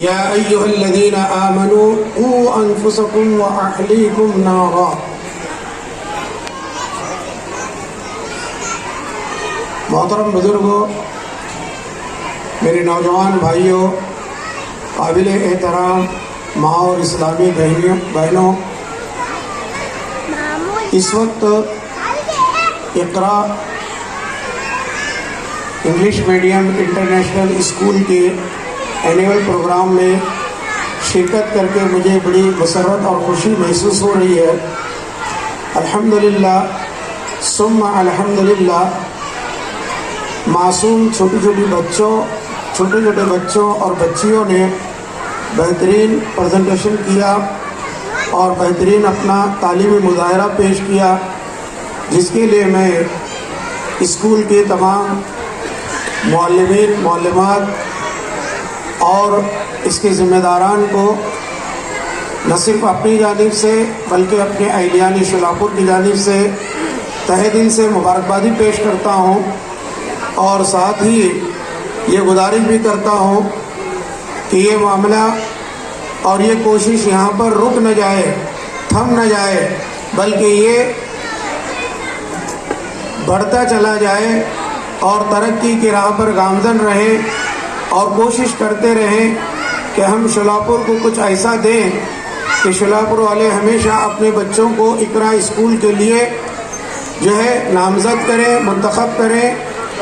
یا ایھا الذین آمنوا قوا انفسکم واہلیکم نارا۔ محترم بزرگوں، میرے نوجوان بھائیوں، قابل احترام ماں اور اسلامی بہنوں، اس وقت اقرا انگلش میڈیم انٹرنیشنل اسکول کے اینول پروگرام میں شرکت کر کے مجھے بڑی مسرت اور خوشی محسوس ہو رہی ہے۔ الحمدللہ ثم الحمدللہ، معصوم چھوٹے چھوٹے بچوں اور بچیوں نے بہترین پریزنٹیشن کیا اور بہترین اپنا تعلیمی مظاہرہ پیش کیا، جس کے لیے میں اسکول کے تمام معلمین، معلمات اور اس کے ذمہ داران کو نہ صرف اپنی جانب سے بلکہ اپنے اہلیان شلاپور کی جانب سے تہہ دل سے مبارکبادی پیش کرتا ہوں، اور ساتھ ہی یہ گزارش بھی کرتا ہوں کہ یہ معاملہ اور یہ کوشش یہاں پر رک نہ جائے، تھم نہ جائے، بلکہ یہ بڑھتا چلا جائے اور ترقی کی راہ پر گامزن رہے، اور کوشش کرتے رہیں کہ ہم شلاپور کو کچھ ایسا دیں کہ شلاپور والے ہمیشہ اپنے بچوں کو اقرا اسکول کے لیے جو ہے نامزد کریں، منتخب کریں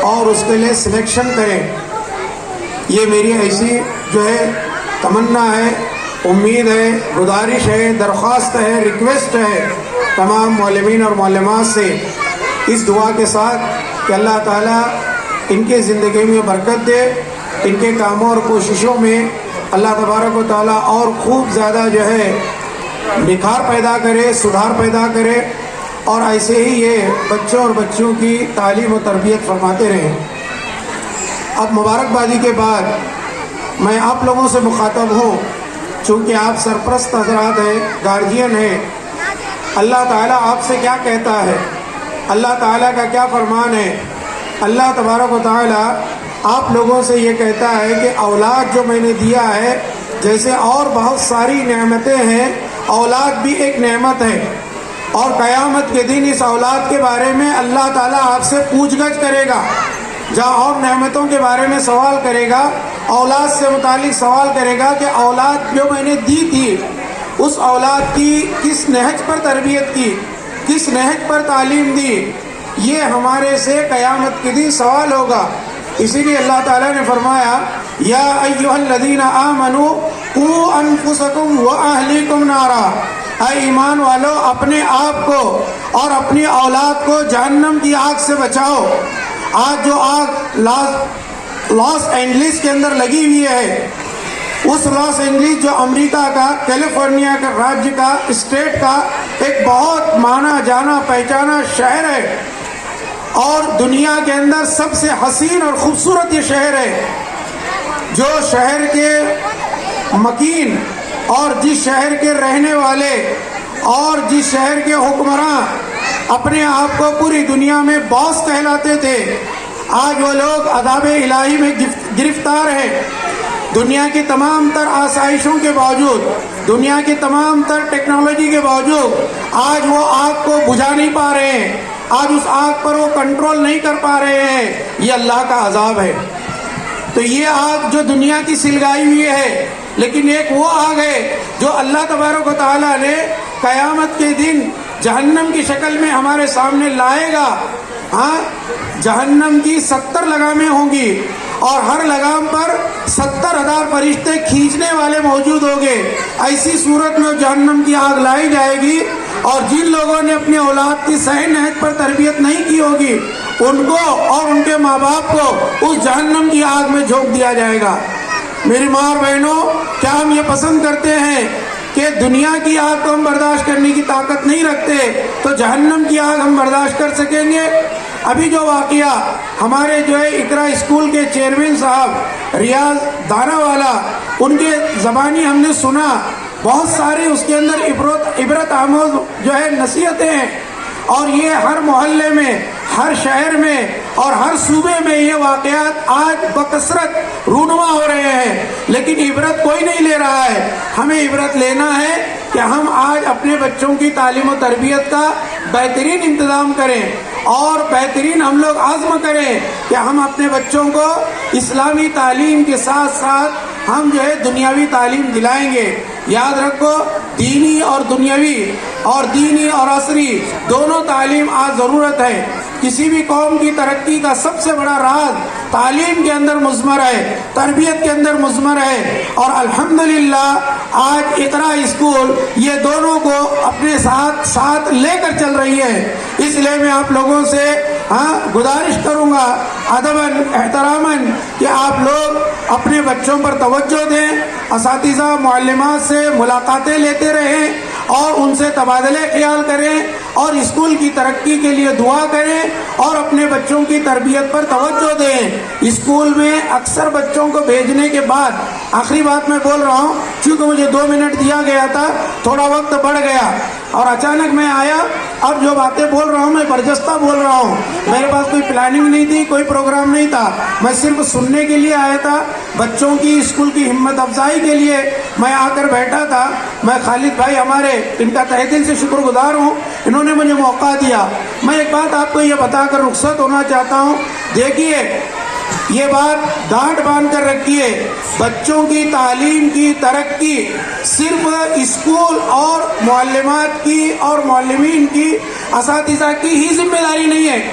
اور اس کے لیے سلیکشن کریں۔ یہ میری ایسی جو ہے تمنا ہے، امید ہے، گزارش ہے، درخواست ہے، ریکویسٹ ہے تمام معلمین اور معلمات سے، اس دعا کے ساتھ کہ اللہ تعالیٰ ان کے زندگی میں برکت دے، ان کے کاموں اور کوششوں میں اللہ تبارک و تعالیٰ اور خوب زیادہ جو ہے نکھار پیدا کرے، سدھار پیدا کرے، اور ایسے ہی یہ بچوں اور بچیوں کی تعلیم و تربیت فرماتے رہیں۔ اب مبارکبادی کے بعد میں آپ لوگوں سے مخاطب ہوں، چونکہ آپ سرپرست حضرات ہیں، گارجین ہیں۔ اللہ تعالیٰ آپ سے کیا کہتا ہے، اللہ تعالیٰ کا کیا فرمان ہے؟ اللہ تبارک و تعالیٰ آپ لوگوں سے یہ کہتا ہے کہ اولاد جو میں نے دیا ہے، جیسے اور بہت ساری نعمتیں ہیں، اولاد بھی ایک نعمت ہے، اور قیامت کے دن اس اولاد کے بارے میں اللہ تعالیٰ آپ سے پوچھ گچھ کرے گا۔ جہاں اور نعمتوں کے بارے میں سوال کرے گا، اولاد سے متعلق سوال کرے گا کہ اولاد جو میں نے دی تھی، اس اولاد کی کس نہج پر تربیت کی، کس نہج پر تعلیم دی، یہ ہمارے سے قیامت کے دن سوال ہوگا۔ اسی لیے اللہ تعالیٰ نے فرمایا، یا ایھا الذین آمنوا قوا انفسکم واہلیکم نارا، اے ایمان والو اپنے آپ کو اور اپنی اولاد کو جہنم کی آگ سے بچاؤ۔ آج جو آگ لاس اینجلس کے اندر لگی ہوئی ہے، اس لاس اینجلس جو امریکہ کا کیلیفورنیا کا راجیہ کا اسٹیٹ کا ایک بہت مانا جانا پہچانا شہر ہے، اور دنیا کے اندر سب سے حسین اور خوبصورت یہ شہر ہے، جو شہر کے مکین اور جس شہر کے رہنے والے اور جس شہر کے حکمراں اپنے آپ کو پوری دنیا میں باس کہلاتے تھے، آج وہ لوگ عذاب الہی میں گرفتار ہیں۔ دنیا کی تمام تر آسائشوں کے باوجود، دنیا کی تمام تر ٹیکنالوجی کے باوجود آج وہ آگ کو بجھا نہیں پا رہے ہیں، آج اس آگ پر وہ کنٹرول نہیں کر پا رہے ہیں۔ یہ اللہ کا عذاب ہے۔ تو یہ آگ جو دنیا کی سلگائی ہوئی ہے، لیکن ایک وہ آگ ہے جو اللہ تبارک و تعالیٰ نے قیامت کے دن جہنم کی شکل میں ہمارے سامنے لائے گا۔ ہاں، جہنم کی 70 لگامیں ہوں گی، اور ہر لگام پر 70,000 فرشتے کھینچنے والے موجود ہوں گے۔ ایسی صورت میں جہنم کی آگ لائی جائے گی، اور جن لوگوں نے اپنی اولاد کی صحیح نہج پر تربیت نہیں کی ہوگی، ان کو اور ان کے ماں باپ کو اس جہنم کی آگ میں جھونک دیا جائے گا۔ میری ماں اور بہنوں، کیا ہم یہ پسند کرتے ہیں کہ دنیا کی آگ کو ہم برداشت کرنے کی طاقت نہیں رکھتے تو جہنم کی آگ ہم برداشت کر سکیں گے؟ ابھی جو واقعہ ہمارے جو ہے اقرا اسکول کے چیئرمین صاحب ریاض دانا والا، ان کے زبانی ہم نے سنا، بہت ساری اس کے اندر عبرت آموز جو ہے نصیحتیں ہیں، اور یہ ہر محلے میں، ہر شہر میں اور ہر صوبے میں یہ واقعات آج بکثرت رونما ہو رہے ہیں، لیکن عبرت کوئی نہیں لے رہا ہے۔ ہمیں عبرت لینا ہے کہ ہم آج اپنے بچوں کی تعلیم و تربیت کا بہترین انتظام کریں اور بہترین ہم لوگ عزم کریں کہ ہم اپنے بچوں کو اسلامی تعلیم کے ساتھ ساتھ ہم جو ہے دنیاوی تعلیم دلائیں گے۔ یاد رکھو، دینی اور دنیاوی اور دینی اور عصری دونوں تعلیم آج ضرورت ہے۔ کسی بھی قوم کی ترقی کا سب سے بڑا راز تعلیم کے اندر مضمر ہے، تربیت کے اندر مضمر ہے، اور الحمدللہ آج اقرا اسکول یہ دونوں کو اپنے ساتھ لے کر چل رہی ہے۔ اس لیے میں آپ لوگوں سے گزارش کروں گا ادباً احتراماً کہ آپ لوگ اپنے بچوں پر توجہ دیں، اساتذہ معلمات سے ملاقاتیں لیتے رہیں اور ان سے تبادلے خیال کریں اور اسکول کی ترقی کے لیے دعا کریں اور اپنے بچوں کی تربیت پر توجہ دیں۔ اسکول میں اکثر بچوں کو بھیجنے کے بعد، آخری بات میں بول رہا ہوں چونکہ مجھے 2 منٹ دیا گیا تھا، تھوڑا وقت بڑھ گیا اور اچانک میں آیا، اب جو باتیں بول رہا ہوں میں برجستہ بول رہا ہوں، میرے پاس کوئی پلاننگ نہیں تھی، کوئی پروگرام نہیں تھا، میں صرف سننے کے لیے آیا تھا، بچوں کی اسکول کی ہمت افزائی کے لیے میں آ کر بیٹھا تھا۔ میں خالد بھائی ہمارے، ان کا تہ دل سے شکر گزار ہوں، انہوں نے مجھے موقع دیا۔ میں ایک بات آپ کو یہ بتا کر رخصت ہونا چاہتا ہوں، دیکھیے یہ بات گانٹھ باندھ کر رکھیے، بچوں کی تعلیم کی ترقی صرف اسکول اور معلمات کی اور معلمین کی، اساتذہ کی ہی ذمہ داری نہیں ہے۔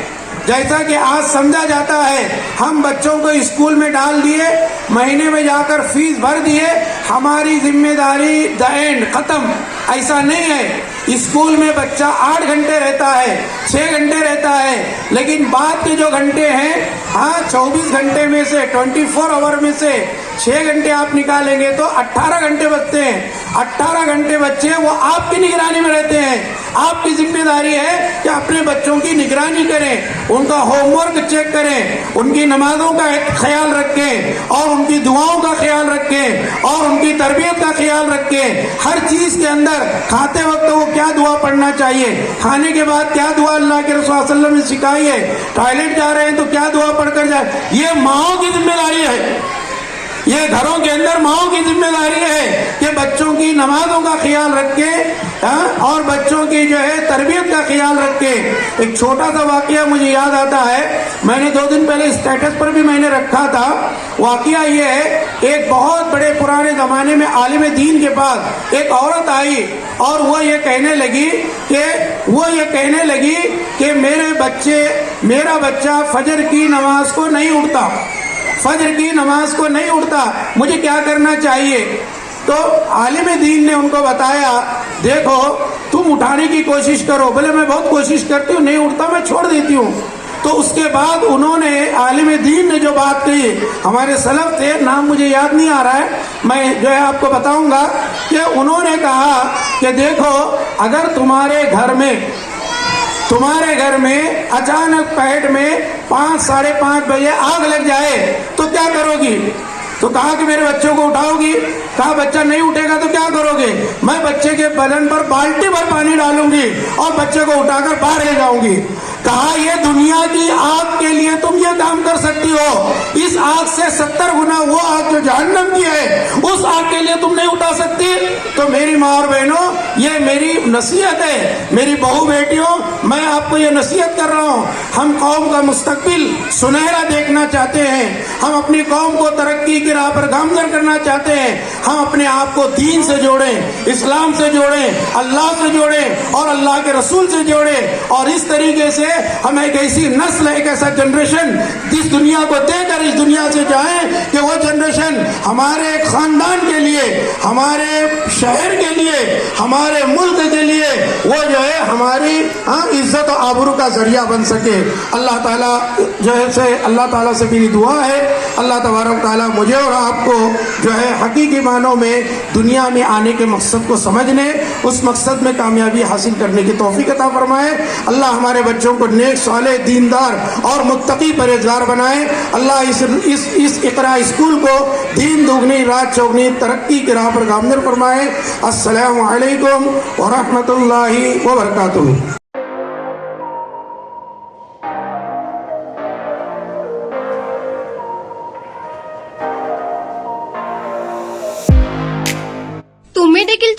جیسا کہ آج سمجھا جاتا ہے ہم بچوں کو اسکول میں ڈال دیے، مہینے میں جا کر فیس بھر دیے، ہماری ذمہ داری دا اینڈ ختم، ایسا نہیں ہے۔ اسکول میں بچہ 8 گھنٹے رہتا ہے، 6 گھنٹے رہتا ہے، لیکن بعد کے جو گھنٹے ہیں 24 گھنٹے میں سے 24 آور میں سے 6 گھنٹے آپ نکالیں گے تو 18 گھنٹے بچتے ہیں۔ 18 گھنٹے بچے وہ آپ کی نگرانی میں رہتے ہیں۔ آپ کی ذمہ داری ہے کہ اپنے بچوں کی نگرانی کریں، ان کا ہوم ورک چیک کریں، ان کی نمازوں کا خیال رکھیں اور ان کی دعاؤں کا خیال رکھیں اور ان کی تربیت کا خیال رکھیں۔ ہر چیز کے اندر کھاتے وقت وہ کیا دعا پڑھنا چاہیے، کھانے کے بعد کیا دعا اللہ کے رسول صلی اللہ علیہ وسلم نے سکھائی ہے، ٹوائلٹ جا رہے ہیں تو کیا دعا پڑھ کر جائے، یہ ماؤں کی ذمہ داری ہے۔ یہ گھروں کے اندر ماؤں کی ذمہ داری ہے کہ بچوں کی نمازوں کا خیال رکھیں اور بچوں کی جو ہے تربیت کا خیال رکھیں۔ ایک چھوٹا سا واقعہ مجھے یاد آتا ہے، میں نے 2 دن پہلے اسٹیٹس پر بھی میں نے رکھا تھا۔ واقعہ یہ ہے، ایک بہت بڑے پرانے زمانے میں عالم دین کے پاس ایک عورت آئی اور وہ یہ کہنے لگی کہ میرا بچہ فجر کی نماز کو نہیں اٹھتا، فجر کی نماز کو نہیں اٹھتا، مجھے کیا کرنا چاہیے؟ تو عالم دین نے ان کو بتایا، دیکھو تم اٹھانے کی کوشش کرو۔ بولے میں بہت کوشش کرتی ہوں، نہیں اٹھتا، میں چھوڑ دیتی ہوں۔ تو اس کے بعد انہوں نے، عالم دین نے جو بات کہی، ہمارے سلف تھے، نام مجھے یاد نہیں آ رہا ہے، میں جو ہے آپ کو بتاؤں گا، کہ انہوں نے کہا کہ دیکھو اگر تمہارے گھر میں اچانک پیٹ میں 5 ساڑھے 5 بجے آگ لگ جائے تو کیا کرو گی؟ تو کہا کہ میرے بچوں کو اٹھاؤ گی؟ کہا بچہ نہیں اٹھے گا تو کیا کرو گے؟ میں بچے کے بدن پر بالٹی بھر پانی ڈالوں گی اور بچے کو اٹھا کر باہر لے جاؤں گی۔ کہا یہ دنیا کی آگ کے لیے تم یہ کام کر سکتی ہو، اس آگ سے 70 گنا وہ آگ جو جہنم کی ہے اس آگ کے لیے تم نہیں اٹھا سکتی۔ تو میری ماں اور بہنوں، یہ میری نصیحت ہے، میری بہو بیٹیوں، میں آپ کو یہ نصیحت کر رہا ہوں، ہم قوم کا مستقبل سنہرا دیکھنا چاہتے ہیں، ہم اپنی قوم کو ترقی کی راہ پر گامزن کرنا چاہتے ہیں، ہم اپنے آپ کو دین سے جوڑیں، اسلام سے جوڑیں، اللہ سے جوڑیں اور اللہ کے رسول سے جوڑیں، اور اس طریقے سے ہم ایک ایسی نسل، ایک ایسا جنریشن جس دنیا کو دے کر اس دنیا سے جائیں کہ وہ جنریشن ہمارے خاندان کے لیے، ہمارے شہر کے لیے، ہمارے ملک کے لیے وہ جو ہے ہماری عزت و آبرو کا ذریعہ بن سکے۔ اللہ تعالیٰ اللہ تعالیٰ سے میری دعا ہے، اللہ تبارک تعالیٰ مجھے اور آپ کو جو ہے حقیقی معنوں میں دنیا میں آنے کے مقصد کو سمجھنے، اس مقصد میں کامیابی حاصل کرنے کی توفیق عطا فرمائے۔ اللہ ہمارے بچوں کو نیک، صالح، دیندار اور متقی پرہیزگار بنائے۔ اللہ اس اقرا اسکول کو دین دگنی رات چوگنی ترقی کی راہ پر گامزن فرمائے۔ السلام علیکم ورحمۃ اللہ وبرکاتہ۔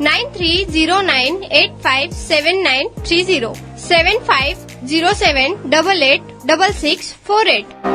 9309857930 7507886648.